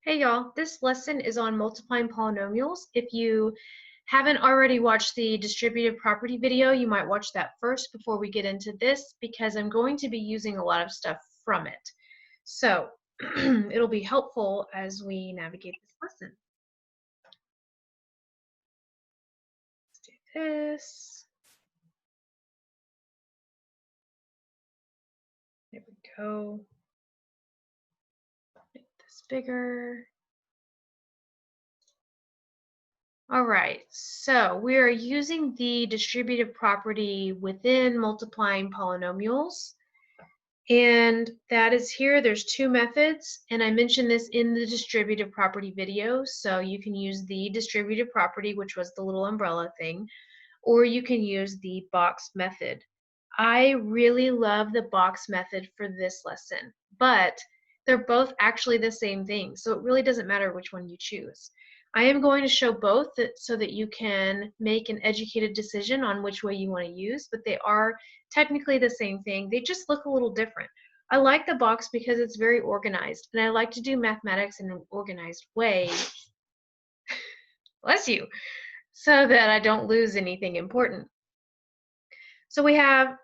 Hey y'all, this lesson is on multiplying polynomials. If you haven't already watched the distributive property video, you might watch that first before we get into this because I'm going to be using a lot of stuff from it. So it'll be helpful as we navigate this lesson. Let's do this. There we go. Make this bigger. All right, so we are using the distributive property within multiplying polynomials. And that is here. There's two methods, and I mentioned this in the distributive property video. So you can use the distributive property, which was the little umbrella thing, or you can use the box method. I really love the box method for this lesson, but they're both actually the same thing. So it really doesn't matter which one you choose. I am going to show both so that you can make an educated decision on which way you want to use, but they are technically the same thing. They just look a little different. I like the box because it's very organized, and I like to do mathematics in an organized way. Bless you, so that I don't lose anything important. So we have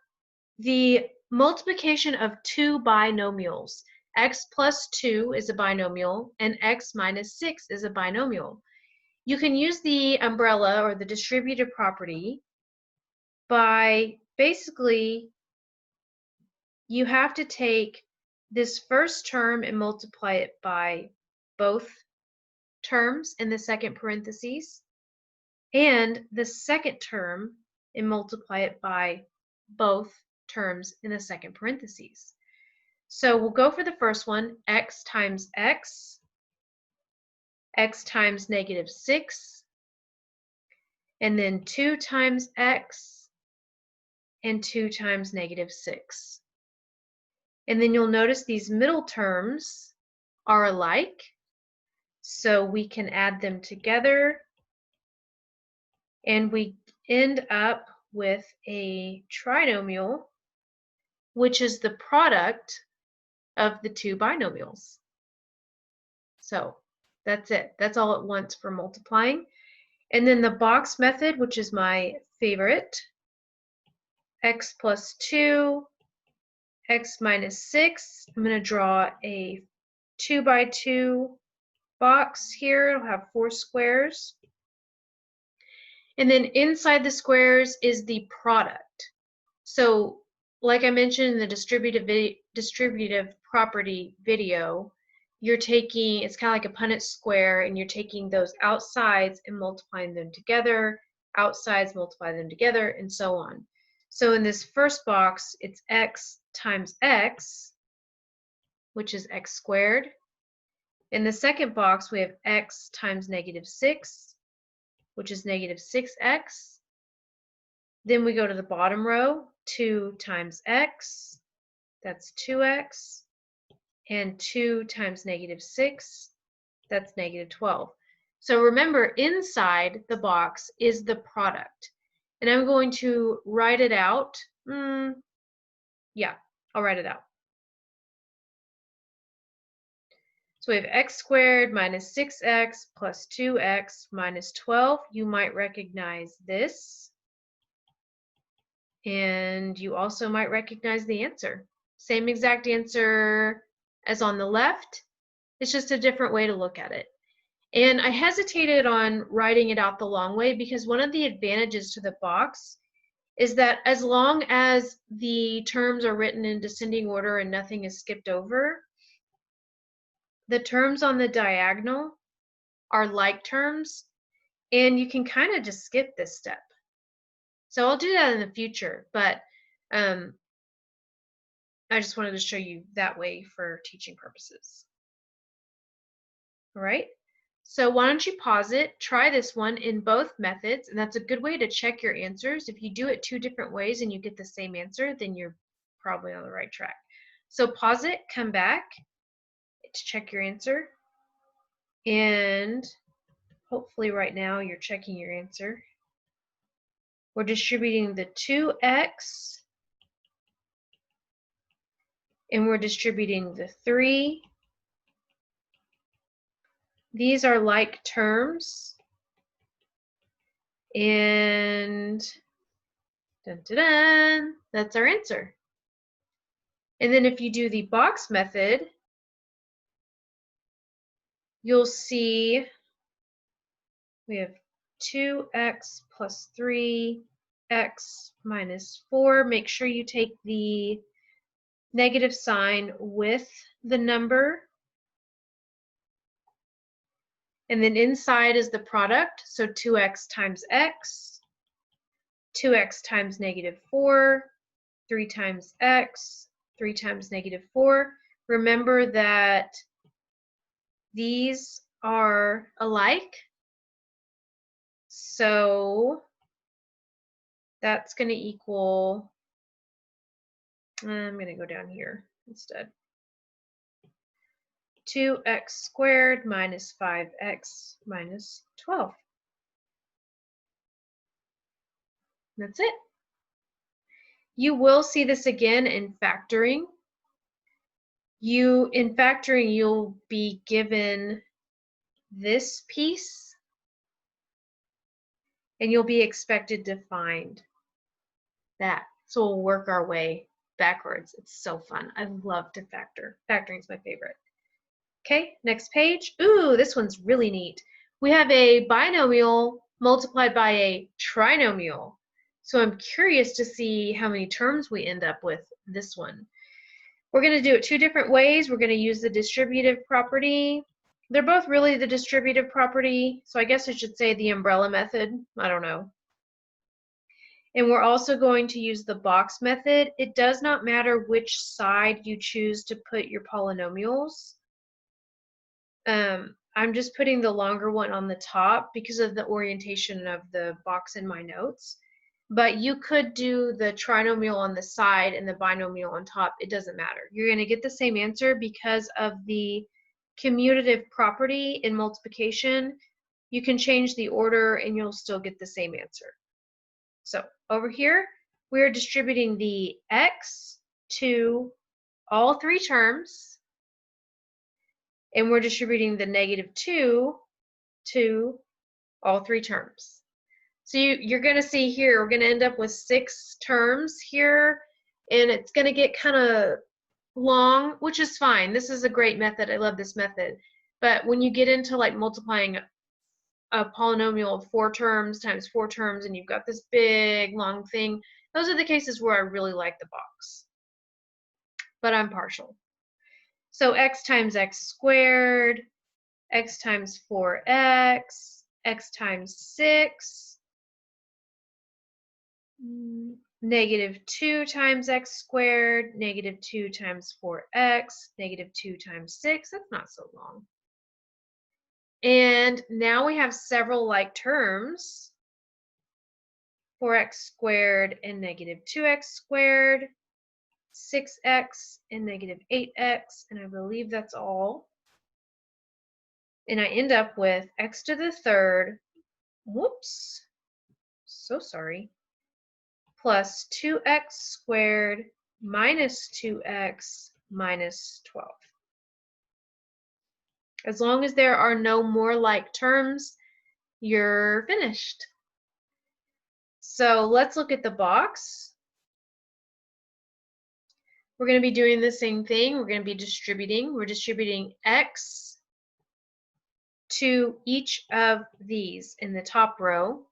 the multiplication of two binomials. X plus 2 is a binomial, and x minus 6 is a binomial. You can use the umbrella or the distributive property by basically you have to take this first term and multiply it by both terms in the second parentheses, and the second term and multiply it by both terms in the second parentheses. So we'll go for the first one, x times x, x times negative 6, and then 2 times x, and 2 times negative 6. And then you'll notice these middle terms are alike, so we can add them together, and we end up with a trinomial, which is the product of the two binomials. So that's it. That's all it wants for multiplying. And then the box method, which is my favorite, x plus 2, x minus 6. I'm going to draw a 2 by 2 box here. It'll have 4 squares. And then inside the squares is the product. So like I mentioned in the distributive property video, you're taking, it's kind of like a Punnett square, and you're taking those outsides and multiplying them together, outsides multiply them together, and so on. So in this first box, it's x times x, which is x squared. In the second box, we have x times negative 6, which is negative 6x. Then we go to the bottom row, 2 times x, that's 2x, and 2 times negative 6, that's negative 12. So remember, inside the box is the product. And I'm going to write it out. Yeah, I'll write it out. So we have x squared minus 6x plus 2x minus 12. You might recognize this. And you also might recognize the answer. Same exact answer as on the left. It's just a different way to look at it. And I hesitated on writing it out the long way because one of the advantages to the box is that as long as the terms are written in descending order and nothing is skipped over, the terms on the diagonal are like terms, and you can kind of just skip this step. So I'll do that in the future, but I just wanted to show you that way for teaching purposes. All right, so why don't you pause it, try this one in both methods, and that's a good way to check your answers. If you do it 2 different ways and you get the same answer, then you're probably on the right track. So pause it, come back to check your answer, and hopefully right now you're checking your answer. We're distributing the 2x, and we're distributing the 3, these are like terms, and dun, dun, dun, that's our answer. And then if you do the box method, you'll see we have 2x plus 3x minus 4. Make sure you take the negative sign with the number. And then inside is the product, so 2x times x, 2x times negative 4, 3 times x, 3 times negative 4. Remember that these are alike, so that's going to equal, I'm going to go down here instead. 2x squared minus 5x minus 12. That's it. You will see this again in factoring. In factoring, you'll be given this piece, and you'll be expected to find that. So we'll work our way backwards. It's so fun. I love to factor. Factoring is my favorite. Okay, next page. Ooh, this one's really neat. We have a binomial multiplied by a trinomial. So I'm curious to see how many terms we end up with this one. We're going to do it two different ways. We're going to use the distributive property. They're both really the distributive property, so I guess I should say the umbrella method. I don't know. And we're also going to use the box method. It does not matter which side you choose to put your polynomials. I'm just putting the longer one on the top because of the orientation of the box in my notes. But you could do the trinomial on the side and the binomial on top. It doesn't matter. You're going to get the same answer because of the commutative property in multiplication. You can change the order and you'll still get the same answer. So over here, we're distributing the x to all three terms, and we're distributing the negative 2 to all three terms. So you're going to see here, we're going to end up with 6 terms here, and it's going to get kind of long, which is fine. This is a great method. I love this method. But when you get into like multiplying a polynomial of 4 terms times 4 terms, and you've got this big long thing, those are the cases where I really like the box. But I'm partial. So x times x squared, x times 4x, x times 6, negative 2 times x squared, negative 2 times 4x, negative 2 times 6. That's not so long. And now we have several like terms, 4x squared and negative 2x squared, 6x and negative 8x, and I believe that's all. And I end up with x to the third, whoops, so sorry, plus 2x squared minus 2x minus 12. As long as there are no more like terms, you're finished. So let's look at the box. We're going to be doing the same thing. We're going to be distributing. We're distributing x to each of these in the top row,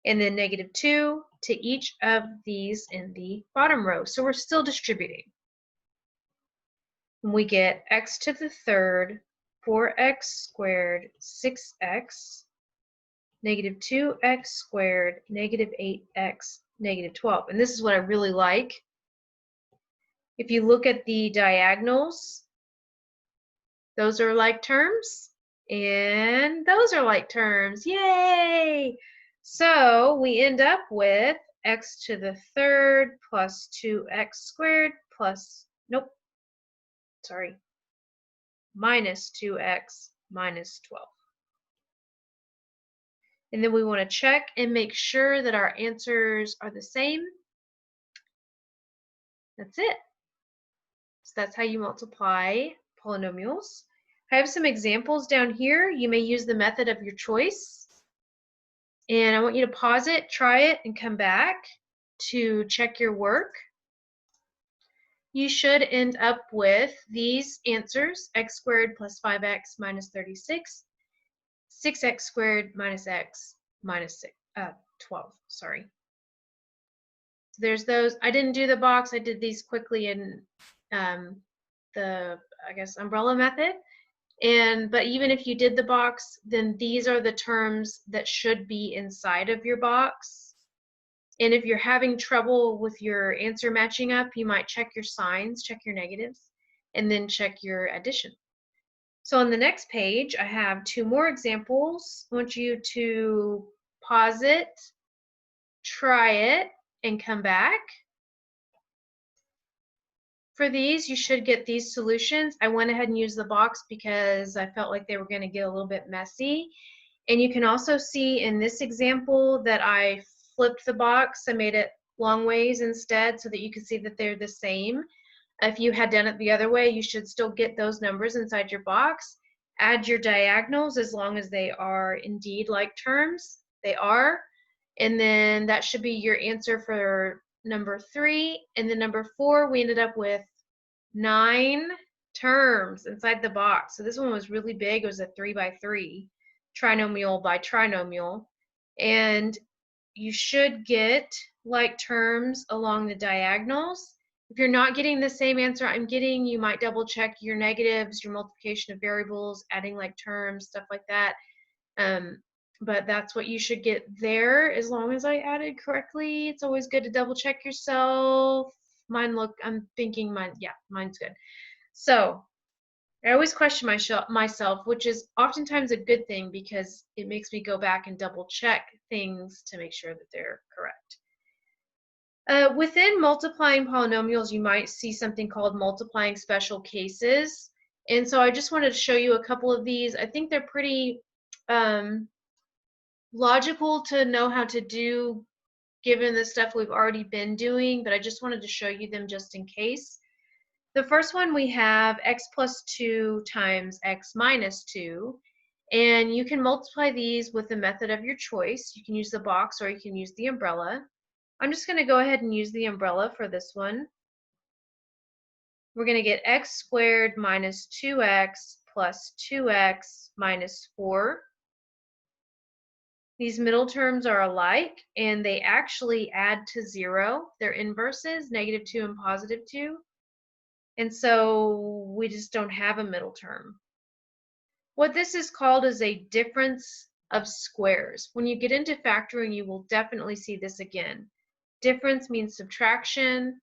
and then negative 2 to each of these in the bottom row. So we're still distributing. We get x to the third, 4x squared, 6x, negative 2x squared, negative 8x, negative 12. And this is what I really like. If you look at the diagonals, those are like terms, and those are like terms. Yay! So we end up with x to the third plus 2x squared plus, nope, sorry, minus 2x minus 12. And then we want to check and make sure that our answers are the same. That's it. So that's how you multiply polynomials. I have some examples down here. You may use the method of your choice. And I want you to pause it, try it, and come back to check your work. You should end up with these answers: x squared plus 5x minus 36, 6x squared minus x minus 12. Sorry. So there's those. I didn't do the box. I did these quickly in the, I guess, umbrella method. But even if you did the box, then these are the terms that should be inside of your box. And if you're having trouble with your answer matching up, you might check your signs, check your negatives, and then check your addition. So on the next page, I have 2 more examples. I want you to pause it, try it, and come back. For these, you should get these solutions. I went ahead and used the box because I felt like they were going to get a little bit messy. And you can also see in this example that I flipped the box. I made it long ways instead so that you can see that they're the same. If you had done it the other way, you should still get those numbers inside your box. Add your diagonals as long as they are indeed like terms. They are. And then that should be your answer for number 3. And then number 4, we ended up with 9 terms inside the box. So this one was really big. It was a 3 by 3, trinomial by trinomial. And you should get like terms along the diagonals. If you're not getting the same answer I'm getting, you might double check your negatives, your multiplication of variables, adding like terms, stuff like that. But that's what you should get there as long as I added correctly. It's always good to double check yourself. I'm thinking mine's good. So I always question myself, which is oftentimes a good thing because it makes me go back and double check things to make sure that they're correct. Within multiplying polynomials, you might see something called multiplying special cases. And so I just wanted to show you a couple of these. I think they're pretty logical to know how to do given the stuff we've already been doing, but I just wanted to show you them just in case. The first one, we have x plus 2 times x minus 2, and you can multiply these with the method of your choice. You can use the box or you can use the umbrella. I'm just going to go ahead and use the umbrella for this one. We're going to get x squared minus 2x plus 2x minus 4. These middle terms are alike, and they actually add to 0. They're inverses, negative 2 and positive 2. And so we just don't have a middle term. What this is called is a difference of squares. When you get into factoring, you will definitely see this again. Difference means subtraction.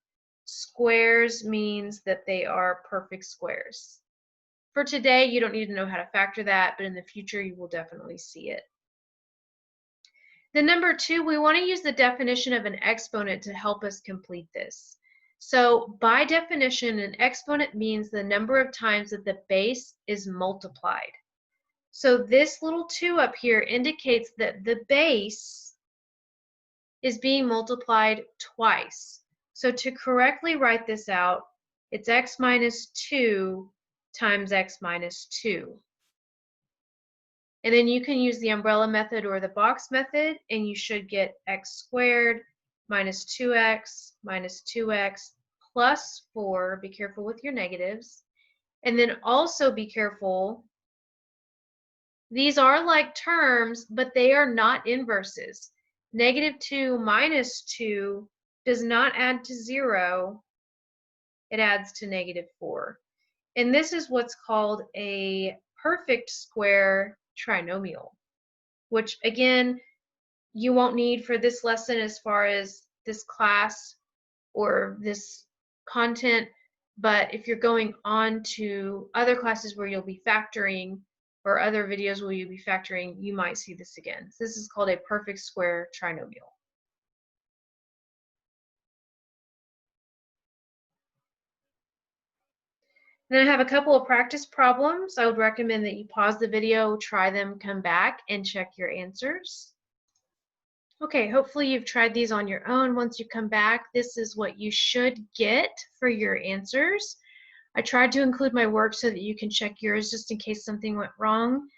Squares means that they are perfect squares. For today, you don't need to know how to factor that, but in the future, you will definitely see it. The number 2, we want to use the definition of an exponent to help us complete this. So by definition, an exponent means the number of times that the base is multiplied. So this little 2 up here indicates that the base is being multiplied twice. So to correctly write this out, it's x minus 2 times x minus 2. And then you can use the umbrella method or the box method, and you should get x squared minus 2x plus 4. Be careful with your negatives. And then also be careful. These are like terms, but they are not inverses. Negative 2 minus 2 does not add to 0. It adds to negative 4. And this is what's called a perfect square trinomial, which again, you won't need for this lesson as far as this class or this content, but if you're going on to other classes where you'll be factoring or other videos where you'll be factoring, you might see this again. So this is called a perfect square trinomial. Then I have a couple of practice problems. I would recommend that you pause the video, try them, come back, and check your answers. Okay, hopefully you've tried these on your own. Once you come back, this is what you should get for your answers. I tried to include my work so that you can check yours just in case something went wrong.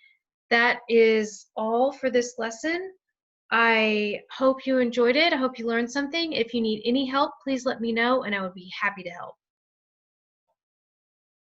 That is all for this lesson. I hope you enjoyed it. I hope you learned something. If you need any help, please let me know and I would be happy to help.